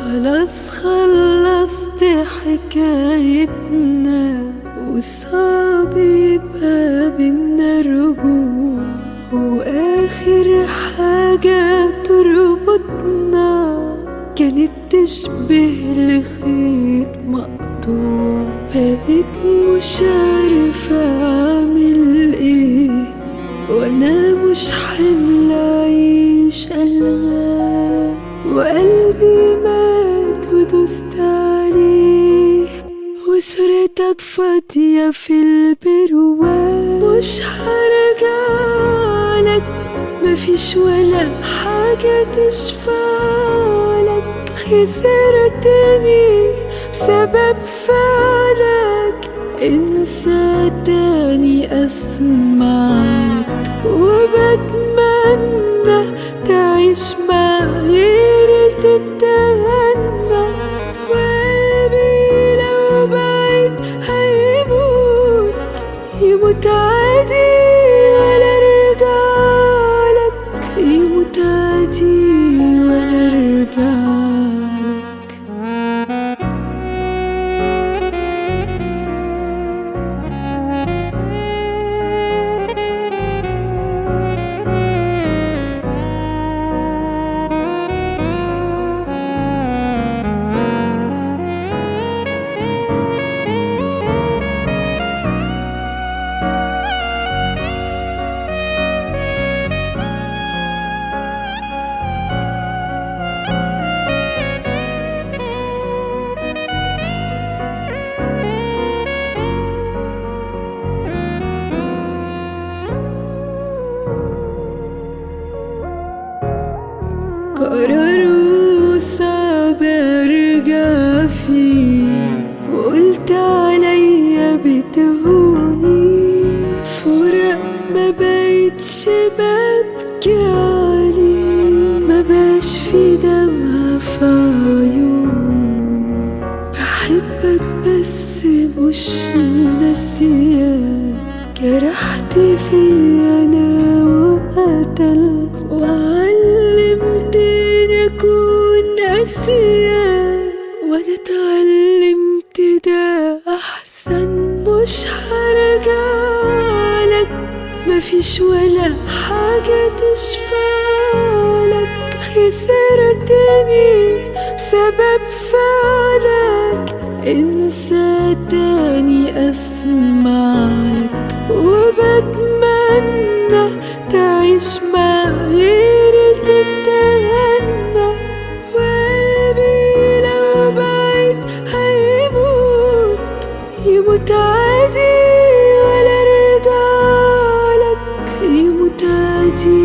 خلاص خلصت حكايتنا، وصعب يبقى بينا رجوع، واخر حاجة تربطنا كانت تشبه لخيط مقطوع. بقيت مش عارفة اعمل ايه، وانا مش حمل اعيش الغاز، وقلبي مات ودوست عليه، وصورتك فاضية في البرواز. مش هرجعلك، مفيش ولا حاجة تشفعلك، خسرتني بسبب فعلك. انسى تاني اسمعلك، وبتمنى تعيش مع غيري تتهنى، وقلبي لو بعيد هيموت، يموت عادي ولا ارجعلك، يموت عادي ولا ارجعلك. قرروا صعب ارجع فيه، وقلت عليا بتهوني، فراق ما بقتش ببكي عليه، ما بقاش في دمع في عيوني. بحبك بس مش ناسياك، جرحت فيا انا وقتلت، وعلمتني اكون قاسية، وانا اتعلمت ده احسن. مش هرجعلك، مفيش ولا حاجة تشفعلك، خسرتني بسبب فعلك. انسى تاني اسمعلك، وبتمنى تعيش مع غيري تتهنى، وقلبي لو بعيد هيموت، يموت عادي ولا ارجعلك، يموت عادي